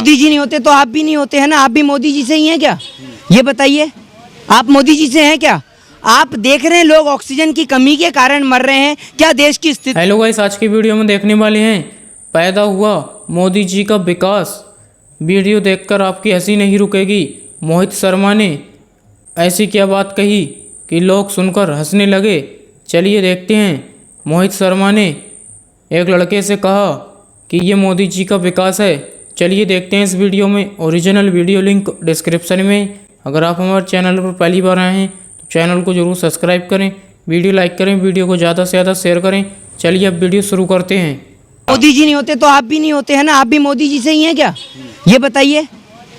मोदी जी नहीं होते तो आप भी नहीं होते, है ना? आप भी मोदी जी से ही हैं क्या? ये बताइए, आप मोदी जी से हैं क्या? आप देख रहे हैं लोग ऑक्सीजन की कमी के कारण मर रहे हैं, क्या देश की स्थिति। हेलो गाइस, आज की वीडियो में देखने वाले हैं पैदा हुआ मोदी जी का विकास। वीडियो देखकर आपकी हंसी नहीं रुकेगी। मोहित शर्मा ने ऐसी क्या बात कही कि लोग सुनकर हंसने लगे। चलिए देखते हैं। मोहित शर्मा ने एक लड़के से कहा कि ये मोदी जी का विकास है। चलिए देखते हैं इस वीडियो में। ओरिजिनल वीडियो लिंक डिस्क्रिप्शन में। अगर आप हमारे चैनल पर पहली बार आए हैं तो चैनल को जरूर सब्सक्राइब करें, वीडियो लाइक करें, वीडियो को ज़्यादा से ज़्यादा शेयर करें। चलिए अब वीडियो शुरू करते हैं। मोदी जी नहीं होते तो आप भी नहीं होते, है ना? आप भी मोदी जी से ही हैं क्या? ये बताइए,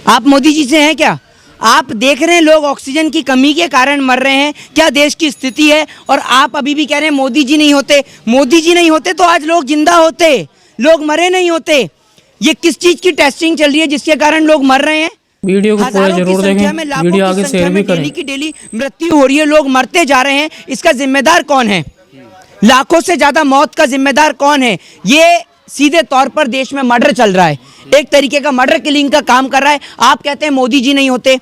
आप मोदी जी से हैं क्या? आप देख रहे हैं लोग ऑक्सीजन की कमी के कारण मर रहे हैं, क्या देश की स्थिति है, और आप अभी भी कह रहे हैं मोदी जी नहीं होते। मोदी जी नहीं होते तो आज लोग जिंदा होते, लोग मरे नहीं होते। ये किस चीज की टेस्टिंग चल रही है जिसके कारण लोग मर रहे हैं? वीडियो को पूरा जरूर देखें, वीडियो आगे शेयर भी करें। डेली की डेली मृत्यु हो रही है, लोग मरते जा रहे हैं, इसका जिम्मेदार कौन है? लाखों से ज्यादा मौत का जिम्मेदार कौन है? ये सीधे तौर पर देश में मर्डर चल रहा है, एक तरीके का मर्डर किलिंग का काम कर रहा है। आप कहते हैं मोदी जी नहीं होते।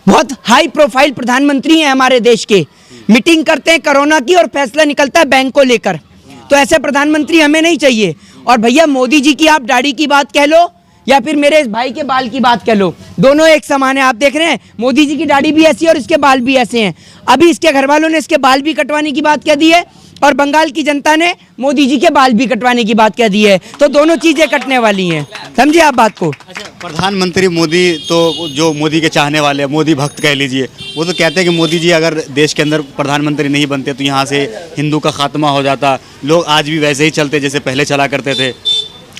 बहुत हाई प्रोफाइल प्रधानमंत्री हैं हमारे देश के, मीटिंग करते हैं कोरोना की और फैसला निकलता है बैंक को लेकर। तो ऐसे प्रधानमंत्री हमें नहीं चाहिए। और भैया मोदी जी की आप दाढ़ी की बात कह लो या फिर मेरे इस भाई के बाल की बात कह लो, दोनों एक समान है। आप देख रहे हैं मोदी जी की दाढ़ी भी ऐसी है और इसके बाल भी ऐसे हैं। अभी इसके घर वालों ने इसके बाल भी कटवाने की बात कह दी है और बंगाल की जनता ने मोदी जी के बाल भी कटवाने की बात कह दी है। तो दोनों चीजें कटने वाली हैं, समझिए आप बात को। अच्छा, प्रधानमंत्री मोदी तो जो मोदी के चाहने वाले हैं, मोदी भक्त कह लीजिए, वो तो कहते हैं कि मोदी जी अगर देश के अंदर प्रधानमंत्री नहीं बनते तो यहाँ से हिंदू का खात्मा हो जाता। लोग आज भी वैसे ही चलते जैसे पहले चला करते थे।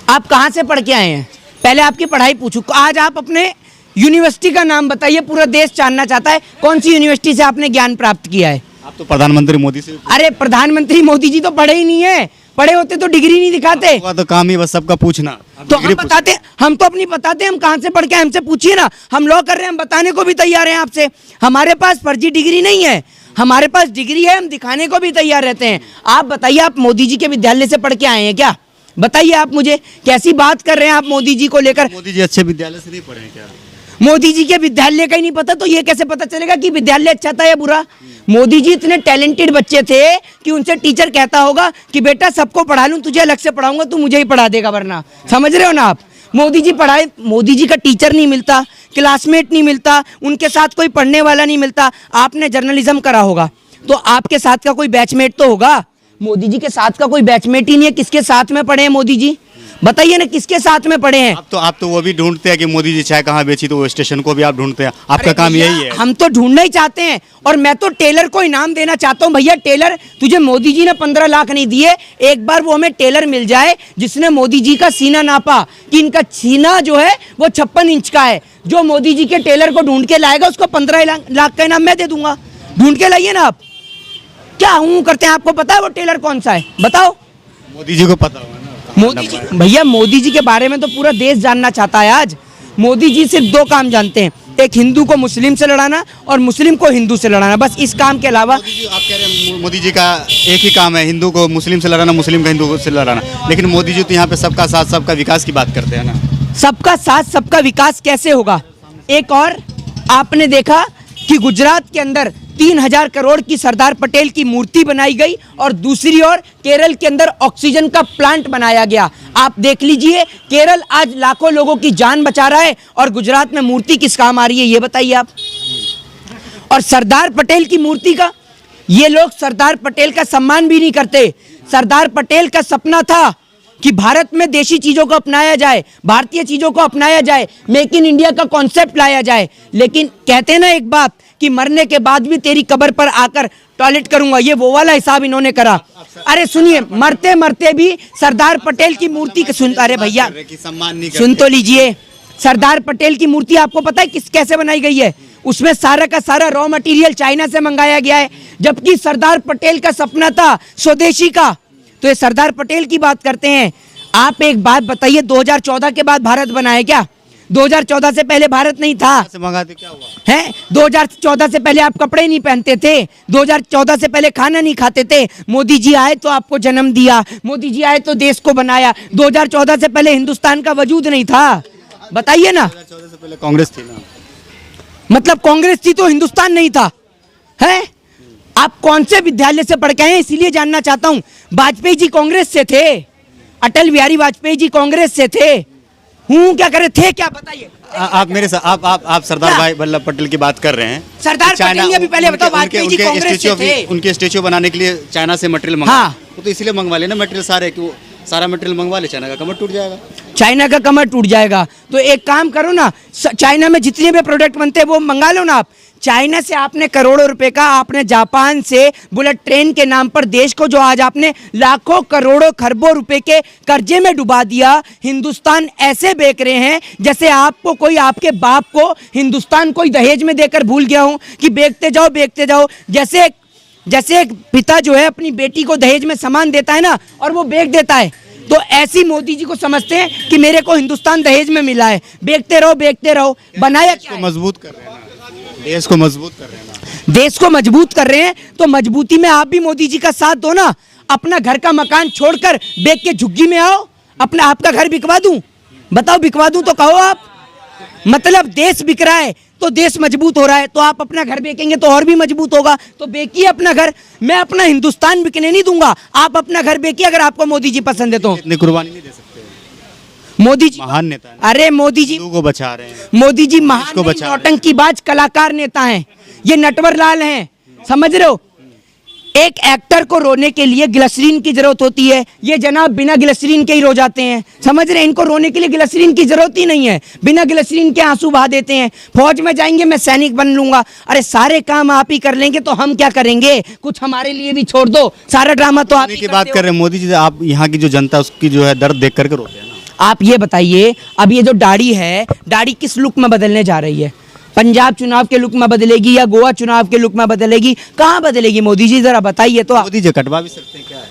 आप कहाँ से पढ़ के आए हैं? पहले आपकी पढ़ाई पूछूं। आज आप अपने यूनिवर्सिटी का नाम बताइए, पूरा देश जानना चाहता है कौन सी यूनिवर्सिटी से आपने ज्ञान प्राप्त किया है। आप तो प्रधानमंत्री मोदी से। अरे प्रधानमंत्री मोदी जी तो पढ़े ही नहीं है, पढ़े होते तो डिग्री नहीं दिखाते। तो काम ही बस सबका पूछना। तो हम बताते, हम तो अपनी बताते, हम कहाँ से पढ़ के, हमसे पूछिए ना। हम लॉ कर रहे हैं, हम बताने को भी तैयार हैं आपसे। हमारे पास फर्जी डिग्री नहीं है, हमारे पास डिग्री है, हम दिखाने को भी तैयार रहते हैं। आप बताइए, आप मोदी जी के विद्यालय से पढ़ के आए हैं क्या? बताइए आप मुझे, कैसी बात कर रहे हैं आप मोदी जी को लेकर? मोदी जी अच्छे विद्यालय से नहीं पढ़े हैं क्या? मोदी जी के विद्यालय का ही नहीं पता तो ये कैसे पता चलेगा कि विद्यालय अच्छा था या बुरा? मोदी जी इतने टैलेंटेड बच्चे थे कि उनसे टीचर कहता होगा कि बेटा सबको पढ़ा लूं, तुझे अलग से पढ़ाऊंगा, तू मुझे ही पढ़ा देगा वरना। समझ रहे हो ना आप? मोदी जी पढ़ाए, मोदी जी का टीचर नहीं मिलता, क्लासमेट नहीं मिलता, उनके साथ कोई पढ़ने वाला नहीं मिलता। आपने जर्नलिज्म करा होगा तो आपके साथ का कोई बैचमेट तो होगा। मोदी जी के साथ का कोई बैचमेट ही नहीं है। किसके साथ में पढ़े हैं मोदी जी? बताइए ना, किसके साथ में पढ़े हैं? आप तो वो भी ढूंढते हैं कि मोदी जी चाय कहाँ बेची, तो वो स्टेशन को भी आप ढूंढते हैं। आपका काम यही है। हम तो ढूंढना ही चाहते हैं और मैं तो टेलर को इनाम देना चाहता हूँ। भैया टेलर, तुझे मोदी जी ने 15 लाख नहीं दिए, एक बार वो हमें टेलर मिल जाए जिसने मोदी जी का सीना नापा कि इनका सीना जो है वो 56 इंच का है। जो मोदी जी के टेलर को ढूंढ के लाएगा उसको 15 लाख का इनाम मैं दे दूंगा। ढूंढ के लाइए ना आप। क्या हूँ करते हैं, आपको पता है वो टेलर कौन सा है? बताओ। मोदी जी को पता होगा ना। मोदी जी, भैया मोदी जी के बारे में तो पूरा देश जानना चाहता है आज। मोदी जी सिर्फ 2 काम जानते हैं, एक हिंदू को मुस्लिम से लड़ाना और मुस्लिम को हिंदू से लड़ाना, बस इस काम के अलावा। आप कह रहे हैं मोदी जी का एक ही काम है, हिंदू को मुस्लिम से लड़ाना, मुस्लिम को हिंदू से लड़ाना। लेकिन मोदी जी तो यहाँ पे सबका साथ सबका विकास की बात करते हैं ना। सबका साथ सबका विकास कैसे होगा? एक और आपने देखा कि गुजरात के अंदर 3000 करोड़ की सरदार पटेल की मूर्ति बनाई गई और दूसरी ओर केरल के अंदर ऑक्सीजन का प्लांट बनाया गया। आप देख लीजिए, केरल आज लाखों लोगों की जान बचा रहा है और गुजरात में मूर्ति किस काम आ रही है ये बताइए आप। और सरदार पटेल की मूर्ति का, ये लोग सरदार पटेल का सम्मान भी नहीं करते। सरदार पटेल का सपना था कि भारत में देशी चीजों को अपनाया जाए, भारतीय चीजों को अपनाया जाए, मेक इन इंडिया का कॉन्सेप्ट लाया जाए। लेकिन कहते हैं ना एक बात कि मरने के बाद भी तेरी कब्र पर आकर टॉयलेट करूंगा, ये वो वाला हिसाब इन्होंने करा। अरे सुनिए, मरते मरते भी सरदार पटेल की मूर्ति सुनता। अरे भैया सुन तो लीजिए, सरदार पटेल की मूर्ति आपको पता है कैसे बनाई गई है? उसमें सारा का सारा रॉ मटेरियल चाइना से मंगाया गया है, जबकि सरदार पटेल का सपना था स्वदेशी का। तो ये सरदार पटेल की बात करते हैं। आप एक बात बताइए, 2014 के बाद भारत बना है क्या? 2014 से पहले भारत नहीं था। क्या हुआ है? 2014 से पहले आप कपड़े नहीं पहनते थे, 2014 से पहले खाना नहीं खाते थे। मोदी जी आए तो आपको जन्म दिया, मोदी जी आए तो देश को बनाया। 2014 से पहले हिंदुस्तान का वजूद नहीं था। बताइए ना। 2014 से पहले कांग्रेस थी ना। मतलब कांग्रेस थी तो हिंदुस्तान नहीं था, है? आप कौन से विद्यालय से पढ़ के आए हैं, इसीलिए जानना चाहता हूं। वाजपेयी जी कांग्रेस से थे, अटल बिहारी वाजपेयी जी कांग्रेस से थे। क्या करे थे, क्या बताइए। आप मेरे साथ आप सरदार क्या? भाई वल्लभ पटेल की बात कर रहे हैं। सरदार पटेल ने अभी पहले बताओ, वाजपेयी जी कांग्रेस से थे। उनके स्टेच्यू बनाने के लिए चाइना से मटेरियल मंगा। हाँ। वो तो इसलिए मंगवा लेना मटेरियल सारे, कि वो सारा मटेरियल मंगवा ले, चाइना का कमर टूट जाएगा। चाइना का कमर टूट जाएगा तो एक काम करो ना, चाइना में जितने भी प्रोडक्ट बनते हैं वो मंगा लो ना आप। चाइना से आपने करोड़ों रुपए का, आपने जापान से बुलेट ट्रेन के नाम पर देश को जो आज आपने लाखों करोड़ों खरबों रुपए के कर्जे में डुबा दिया। हिंदुस्तान ऐसे बेच रहे हैं जैसे आपको कोई, आपके बाप को हिंदुस्तान कोई दहेज में देकर भूल गया हूं कि बेचते जाओ। जैसे एक पिता जो है अपनी बेटी को दहेज में सामान देता है ना और वो बेच देता है, तो ऐसी मोदी जी को समझते हैं कि मेरे को हिंदुस्तान दहेज में मिला है, बेचते रहो। बनाया क्या है? मजबूत कर रहे हैं ना, देश को मजबूत कर रहे हैं ना। देश को मजबूत कर रहे हैं तो मजबूती में आप भी मोदी जी का साथ दो ना। अपना घर का मकान छोड़कर बेच के झुग्गी में आओ, अपना आपका घर बिकवा दूं, बताओ बिकवा दूं तो कहो आप। मतलब देश बिक रहा है तो देश मजबूत हो रहा है, तो आप अपना घर बेचेंगे तो और भी मजबूत होगा। तो बेचिए अपना घर, मैं अपना हिंदुस्तान बिकने नहीं दूंगा। आप अपना घर बेचिए अगर आपको मोदी जी पसंद है तो। इतनी कुर्बानी नहीं दे सकते। मोदी जी महान नेता है। अरे मोदी जी हिंदुओं को बचा रहे हैं। मोदी जी महान को बचा रहे हैं। नौटंकीबाज कलाकार नेता हैं, ये नटवर लाल हैं, समझ रहे हो। एक एक्टर को रोने के लिए ग्लिसरीन की जरूरत होती है, ये जनाब बिना ग्लिसरीन के ही रो जाते हैं, समझ रहे हैं। इनको रोने के लिए ग्लिसरीन की जरूरत ही नहीं है, बिना ग्लिसरीन के आंसू बहा देते हैं। फौज में जाएंगे, मैं सैनिक बन लूंगा। अरे सारे काम आप ही कर लेंगे तो हम क्या करेंगे, कुछ हमारे लिए भी छोड़ दो। सारा ड्रामा तो आप ही की करते बात हो। कर रहे हैं मोदी जी, आप यहाँ की जो जनता उसकी जो है दर्द देख करके रोते हैं ना। आप ये बताइए, अब ये जो दाढ़ी है, दाढ़ी किस लुक में बदलने जा रही है? पंजाब चुनाव के लुक में बदलेगी या गोवा चुनाव के लुक में बदलेगी? कहाँ बदलेगी मोदी जी, जरा बताइए तो। मोदी जी कटवा भी सकते हैं, क्या है,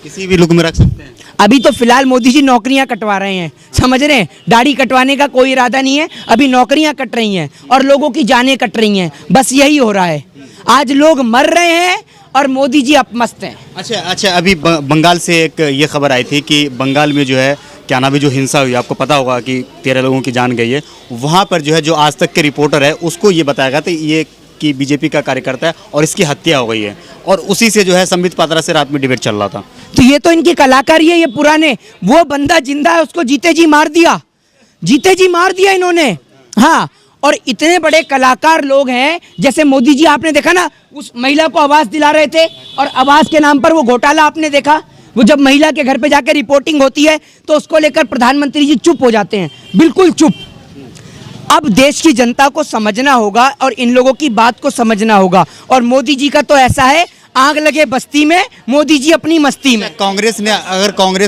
किसी भी लुक में रख सकते हैं। अभी तो फिलहाल मोदी जी नौकरियां कटवा रहे हैं, समझ रहे हैं। दाढ़ी कटवाने का कोई इरादा नहीं है, अभी नौकरियां कट रही हैं और लोगों की जानें कट रही हैं, बस यही हो रहा है। आज लोग मर रहे हैं और मोदी जी अपमस्त हैं। अच्छा, अभी बंगाल से एक ये खबर आई थी कि बंगाल में जो है क्या नाम है, जो हिंसा हुई, आपको पता होगा कि 13 लोगों की जान गई है। वहाँ पर जो है जो आज तक के रिपोर्टर है उसको ये बताया गया था ये कि बीजेपी का कार्यकर्ता है और इसकी हत्या हो गई है, और उसी से जो है संबित पात्रा से रात में डिबेट चल रहा था। तो ये तो इनकी कलाकारी है, ये पुराने। वो बंदा जिंदा है, उसको जीते जी मार दिया इन्होंने। हाँ, और इतने बड़े कलाकार लोग हैं, जैसे मोदी जी, आपने देखा ना उस महिला को आवास दिला रहे थे और आवास के नाम पर वो घोटाला आपने देखा। वो जब महिला के घर पे जाकर रिपोर्टिंग होती है तो उसको लेकर प्रधानमंत्री जी चुप हो जाते हैं, बिल्कुल चुप। अब देश की जनता को समझना होगा और इन लोगों की बात को समझना होगा। और मोदी जी का तो ऐसा है, आग लगे बस्ती में, मोदी जी अपनी मस्ती में। कांग्रेस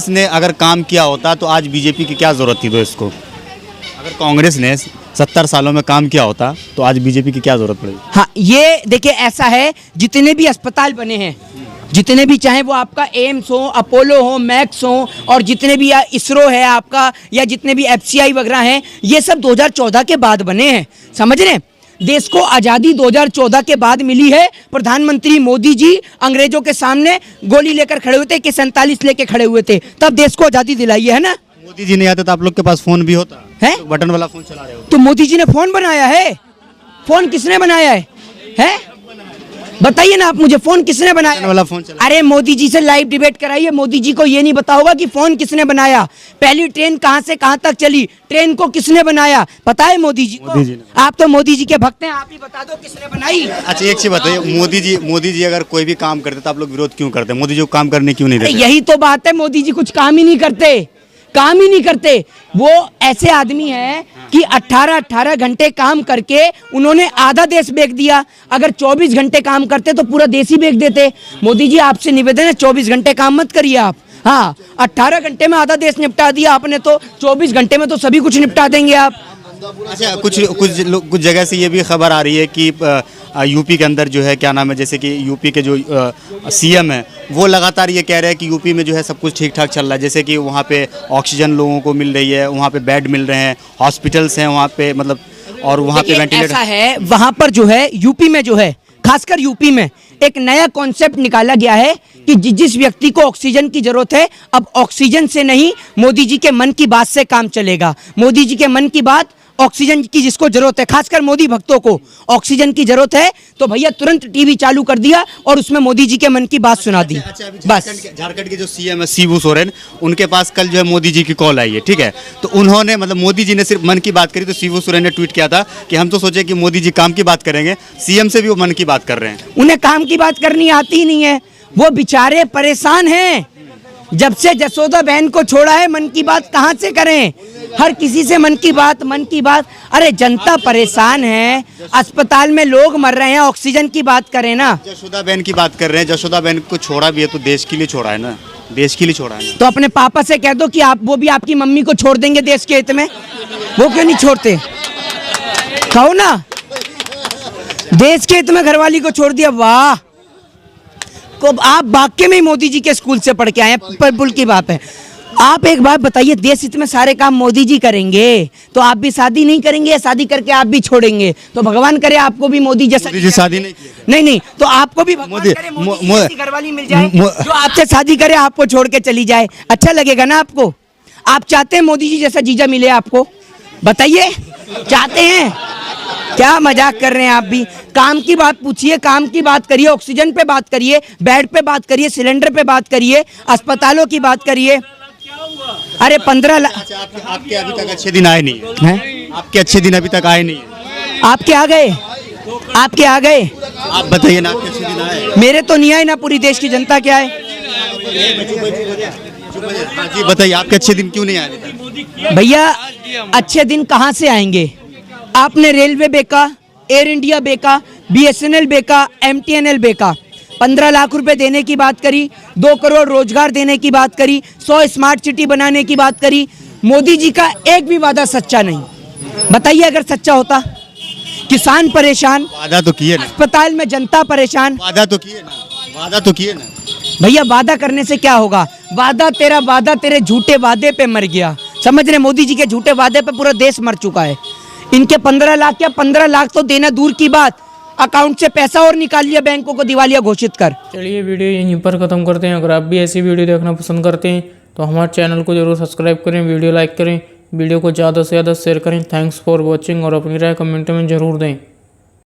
ने अगर काम किया होता तो आज बीजेपी की क्या जरूरत थी? तो इसको अगर कांग्रेस ने 70 सालों में काम किया होता तो आज बीजेपी की क्या जरूरत पड़ेगी? हाँ, ये देखिए ऐसा है, जितने भी अस्पताल बने हैं, जितने भी, चाहे वो आपका एम्स हो, अपोलो हो, मैक्स हो, और जितने भी इसरो है आपका, या जितने भी FCI वगैरह हैं, ये सब 2014 के बाद बने हैं, समझ रहे हैं। देश को आज़ादी 2014 के बाद मिली है। प्रधानमंत्री मोदी जी अंग्रेजों के सामने गोली लेकर खड़े हुए थे, कि 47 लेके खड़े हुए थे, तब देश को आज़ादी दिलाई है ना। मोदी जी नहीं आते तो आप लोग के पास फोन भी होता है, बटन वाला फोन चला रहे हो। तो मोदी जी ने फोन बनाया है? फोन किसने बनाया है? बताइए ना आप मुझे, फोन किसने बनाया वाला फोन चला? अरे मोदी जी से लाइव डिबेट कराइए, मोदी जी को ये नहीं पता होगा कि फोन किसने बनाया, पहली ट्रेन कहां से कहां तक चली, ट्रेन को किसने बनाया, पता है मोदी जी को? आप तो मोदी जी के भक्त हैं, आप ही बता दो किसने बनाई। अच्छा, एक चीज बताइए, मोदी जी अगर कोई भी काम करते तो आप लोग विरोध क्यों करते? मोदी जी को काम करने क्यों नहीं देते? यही तो बात है, मोदी जी कुछ काम ही नहीं करते। वो ऐसे आदमी हैं कि 18 घंटे काम करके उन्होंने आधा देश बेच दिया। अगर 24 घंटे काम करते तो पूरा देश ही बेच देते। मोदी जी आपसे निवेदन है, 24 घंटे काम मत करिए आप। हाँ, 18 घंटे में आधा देश निपटा दिया आपने, तो 24 घंटे में तो सभी कुछ निपटा देंगे आप। अच्छा, कुछ जगह से ये भी खबर आ रही है कि यूपी के अंदर जो है क्या नाम है, जैसे कि यूपी के जो CM है वो लगातार ये कह रहे हैं कि यूपी में जो है सब कुछ ठीक ठाक चल रहा है, जैसे कि वहाँ पे ऑक्सीजन लोगों को मिल रही है, वहाँ पे बेड मिल रहे हैं, हॉस्पिटल्स हैं वहाँ पे, मतलब, और वहाँ पे वेंटिलेटर। ऐसा है, वहाँ पर जो है यूपी में जो है, खासकर यूपी में एक नया कॉन्सेप्ट निकाला गया है कि जिस व्यक्ति को ऑक्सीजन की जरूरत है, अब ऑक्सीजन से नहीं, मोदी जी के मन की बात से काम चलेगा। मोदी जी के मन की बात, ऑक्सीजन की जिसको जरूरत है, खासकर मोदी भक्तों को ऑक्सीजन की जरूरत है, तो भैया तुरंत टीवी चालू कर दिया और उसमें मोदी जी के मन की बात सुना दी। बस। झारखंड के जो सीएम है शिबू सोरेन, उनके पास कल जो है मोदी जी की कॉल आई है, ठीक है। तो उन्होंने मतलब मोदी जी ने सिर्फ मन की बात करी, तो शिबू सोरेन ने ट्वीट किया था कि हम तो सोचे कि मोदी जी काम की बात करेंगे, सीएम से भी वो मन की बात कर रहे हैं। उन्हें काम की बात करनी आती ही नहीं है, वो बेचारे परेशान हैं। जब से जसोदा बहन को छोड़ा है, मन की बात कहाँ से करें? हर किसी से मन की बात। अरे जनता परेशान है, अस्पताल में लोग मर रहे हैं, ऑक्सीजन की बात करें ना। जसोदा बहन की बात कर रहे हैं, जसोदा बहन को छोड़ा भी है तो देश के लिए छोड़ा है ना, देश के लिए छोड़ा है ना। तो अपने पापा से कह दो कि आप, वो भी आपकी मम्मी को छोड़ देंगे देश के हित में, वो क्यों नहीं छोड़ते? कहो ना, देश के हित में घरवाली को छोड़ दिया। वाह, को आप वाकई में मोदी जी के स्कूल से पढ़ के आए हैं, पर बुल की बात है। आप एक बात बताइए, देश हित में सारे काम मोदी जी करेंगे तो आप भी शादी नहीं करेंगे, या शादी करके आप भी छोड़ेंगे? तो भगवान करे आपको भी मोदी जैसा, मोदी जी शादी नहीं किए। नहीं, तो आपको भी भगवान करे मोदी जी जैसी घरवाली मिल जाए जो आपसे शादी करे, आपको छोड़ के चली जाए। अच्छा लगेगा ना आपको? आप चाहते हैं मोदी जी जैसा जीजा मिले आपको? बताइए, चाहते हैं? क्या मजाक कर रहे हैं आप भी? काम की बात पूछिए, काम की बात करिए, ऑक्सीजन पे बात करिए, बेड पे बात करिए, सिलेंडर पे बात करिए, अस्पतालों की बात करिए। अरे 15 लाख आपके अभी तक अच्छे दिन आए नहीं है? आपके अच्छे दिन अभी तक आए नहीं है? आपके आ गए, आपके आ गए। आप बताइए ना, आपके अच्छे दिन आए? मेरे तो नहीं आए ना, पूरी देश की जनता क्या है? हाँ जी बताइए, आपके अच्छे दिन क्यों नहीं आए? भैया अच्छे दिन कहाँ से आएंगे? आपने रेलवे बेका, एयर इंडिया बेका, BSNL बेका, MTNL बेका। 15 लाख रुपए देने की बात करी, 2 करोड़ रोजगार देने की बात करी, 100 स्मार्ट सिटी बनाने की बात करी। मोदी जी का एक भी वादा सच्चा नहीं। बताइए अगर सच्चा होता। किसान परेशान, वादा तो किए ना, अस्पताल में जनता परेशान। वादा तो किए ना, वादा तो किए ना। भैया वादा करने से क्या होगा? वादा तेरे झूठे वादे पे मर गया। समझ रहे? मोदी जी के झूठे वादे पे पूरा देश मर चुका है। इनके 15 लाख, क्या 15 लाख तो देना दूर की बात, अकाउंट से पैसा और निकाल लिया बैंकों को दिवालिया घोषित कर। चलिए वीडियो यहीं पर ख़त्म करते हैं। अगर आप भी ऐसी वीडियो देखना पसंद करते हैं तो हमारे चैनल को जरूर सब्सक्राइब करें, वीडियो लाइक करें, वीडियो को ज़्यादा से ज़्यादा शेयर करें। थैंक्स फॉर वॉचिंग और अपनी राय कमेंट में ज़रूर दें।